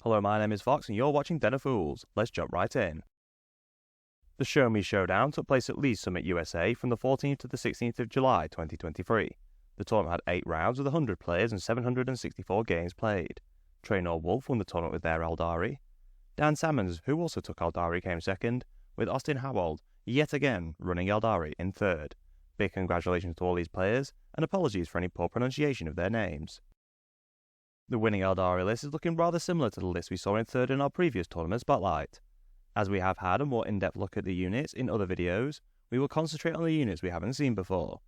Hello, my name is Fox and you're watching Den of Fools. Let's jump right in. The Show Me Showdown took place at Lee's Summit, USA from the 14th to the 16th of July 2023. The tournament had 8 rounds with 100 players and 764 games played. Traynor Wolf won the tournament with their Aeldari. Dan Salmons, who also took Aeldari, came second, with Austin Howald yet again running Aeldari in third. Big congratulations to all these players, and apologies for any poor pronunciation of their names. The winning Aeldari list is looking rather similar to the list we saw in third in our previous tournament spotlight. As we have had a more in-depth look at the units in other videos, we will concentrate on the units we haven't seen before.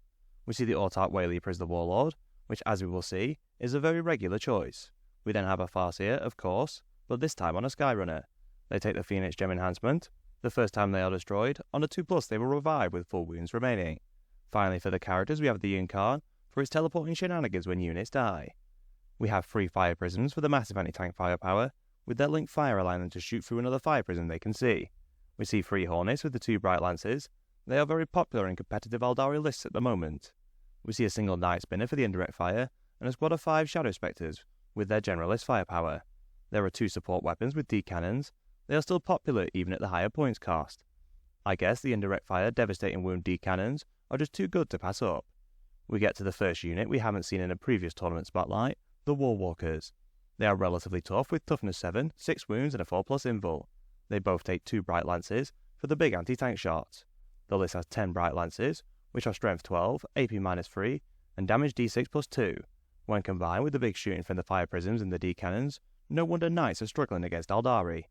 We see the Autarch Wayleaper as the Warlord, which as we will see, is a very regular choice. We then have a Farseer, of course, but this time on a Skyrunner. They take the Phoenix Gem Enhancement. The first time they are destroyed, on a 2+ they will revive with full wounds remaining. Finally for the characters we have the Yunkarn for his teleporting shenanigans when units die. We have 3 Fire Prisms for the massive anti-tank firepower, with their linked fire allowing them to shoot through another fire prism they can see. We see 3 Hornets with the 2 Bright Lances. They are very popular in competitive Aeldari lists at the moment. We see a single Night Spinner for the indirect fire, and a squad of 5 Shadow Spectres with their generalist firepower. There are 2 support weapons with D-Cannons. They are still popular even at the higher points cost. I guess the indirect fire Devastating Wound D-Cannons are just too good to pass up. We get to the first unit we haven't seen in a previous tournament spotlight, the Warwalkers. They are relatively tough with toughness 7, 6 wounds and a 4+ invul. They both take 2 Bright Lances for the big anti-tank shots. The list has 10 Bright Lances, which are strength 12, AP -3, and damage D6+2. When combined with the big shooting from the Fire Prisms and the D-Cannons, no wonder Knights are struggling against Aeldari.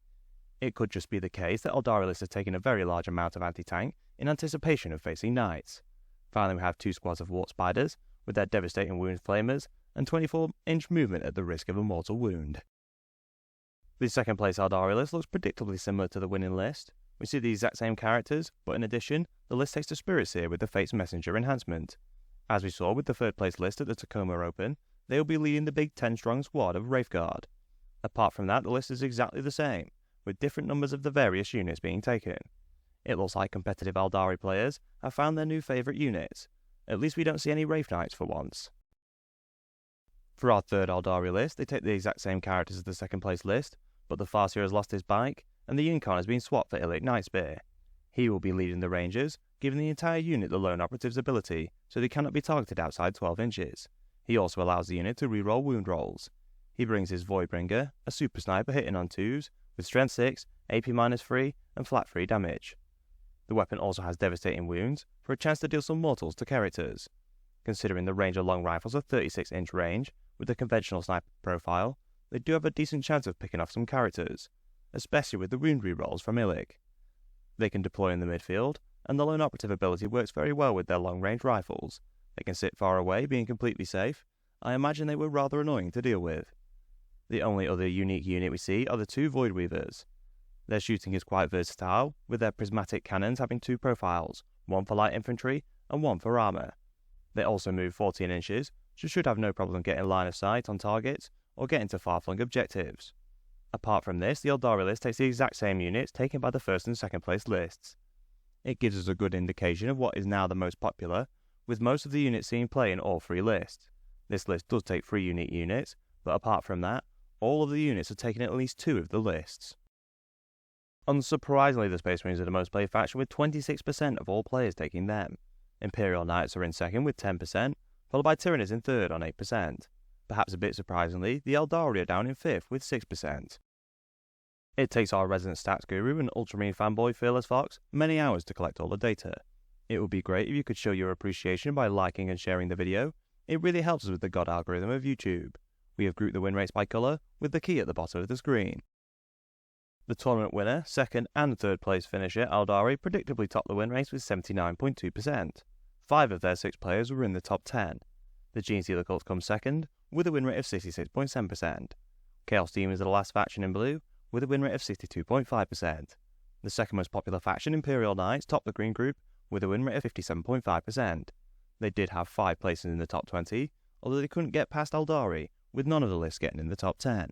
It could just be the case that Aeldari lists have taken a very large amount of anti-tank in anticipation of facing Knights. Finally we have 2 squads of Wart Spiders with their Devastating Wound Flamers and 24-inch movement at the risk of a mortal wound. The second place Aeldari list looks predictably similar to the winning list. We see the exact same characters, but in addition, the list takes the Spirit Seer with the Fate's Messenger enhancement. As we saw with the third place list at the Tacoma Open, they will be leading the big 10-strong squad of Wraithguard. Apart from that, the list is exactly the same, with different numbers of the various units being taken. It looks like competitive Aeldari players have found their new favourite units. At least we don't see any Wraith Knights for once. For our third Aeldari list, they take the exact same characters as the second place list, but the Farseer has lost his bike, and the Yunkarn has been swapped for Illic Nightspear. He will be leading the Rangers, giving the entire unit the Lone Operative's ability, so they cannot be targeted outside 12 inches. He also allows the unit to reroll wound rolls. He brings his Voidbringer, a super sniper hitting on 2s, with strength 6, AP -3, and flat 3 damage. The weapon also has devastating wounds, for a chance to deal some mortals to characters. Considering the Ranger long rifles of 36-inch range, with the conventional sniper profile, they do have a decent chance of picking off some characters, especially with the wound rerolls from Illic. They can deploy in the midfield, and the Lone Operative ability works very well with their long-range rifles. They can sit far away, being completely safe. I imagine they were rather annoying to deal with. The only other unique unit we see are the 2 Voidweavers. Their shooting is quite versatile, with their prismatic cannons having 2 profiles, one for light infantry and one for armour. They also move 14 inches, so should have no problem getting line of sight on targets or getting to far-flung objectives. Apart from this, the Aeldari list takes the exact same units taken by the first and second place lists. It gives us a good indication of what is now the most popular, with most of the units seeing play in all 3 lists. This list does take 3 unique units, but apart from that, all of the units are taking at least 2 of the lists. Unsurprisingly, the Space Marines are the most played faction with 26% of all players taking them. Imperial Knights are in second with 10%, followed by Tyranids in third on 8%. Perhaps a bit surprisingly, the Aeldari are down in 5th with 6%. It takes our resident stats guru and Ultramarine fanboy Fearless Fox many hours to collect all the data. It would be great if you could show your appreciation by liking and sharing the video. It really helps us with the God algorithm of YouTube. We have grouped the win rates by colour, with the key at the bottom of the screen. The tournament winner, second and third place finisher Aeldari predictably topped the win rates with 79.2%. 5 of their 6 players were in the top 10. The Genestealer Cult comes second, with a win rate of 66.7%. Chaos Demons are the last faction in blue, with a win rate of 62.5%. The second most popular faction, Imperial Knights, topped the green group, with a win rate of 57.5%. They did have 5 places in the top 20, although they couldn't get past Aeldari, with none of the lists getting in the top 10.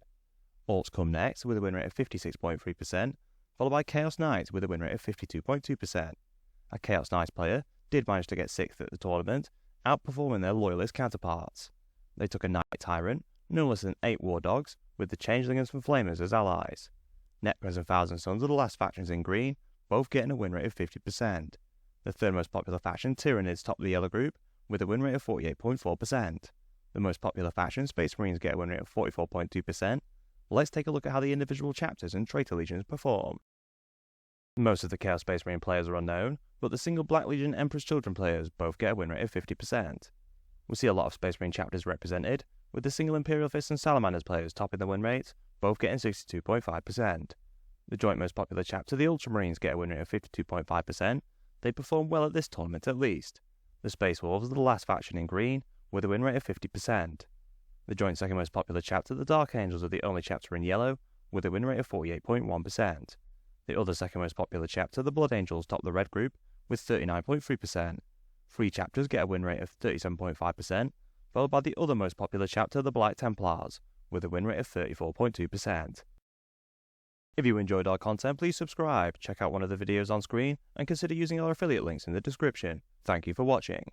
Orcs come next, with a win rate of 56.3%, followed by Chaos Knights with a win rate of 52.2%. A Chaos Knights player did manage to get 6th at the tournament, outperforming their loyalist counterparts. They took a Knight Tyrant, no less than 8 War Dogs, with the Changelings and Flamers as allies. Necrons and Thousand Sons are the last factions in green, both getting a win rate of 50%. The third most popular faction, Tyranids, top the yellow group, with a win rate of 48.4%. The most popular faction, Space Marines, get a win rate of 44.2%. Let's take a look at how the individual chapters and Traitor Legions perform. Most of the Chaos Space Marine players are unknown, but the single Black Legion Emperor's Children players both get a win rate of 50%. We see a lot of Space Marine chapters represented, with the single Imperial Fists and Salamanders players topping the win rate, both getting 62.5%. The joint most popular chapter, the Ultramarines, get a win rate of 52.5%. They perform well at this tournament at least. The Space Wolves are the last faction in green, with a win rate of 50%. The joint second most popular chapter, the Dark Angels, are the only chapter in yellow, with a win rate of 48.1%. The other second most popular chapter, the Blood Angels, top the red group, with 39.3%. 3 chapters get a win rate of 37.5%, followed by the other most popular chapter, the Black Templars, with a win rate of 34.2%. If you enjoyed our content, please subscribe, check out one of the videos on screen, and consider using our affiliate links in the description. Thank you for watching.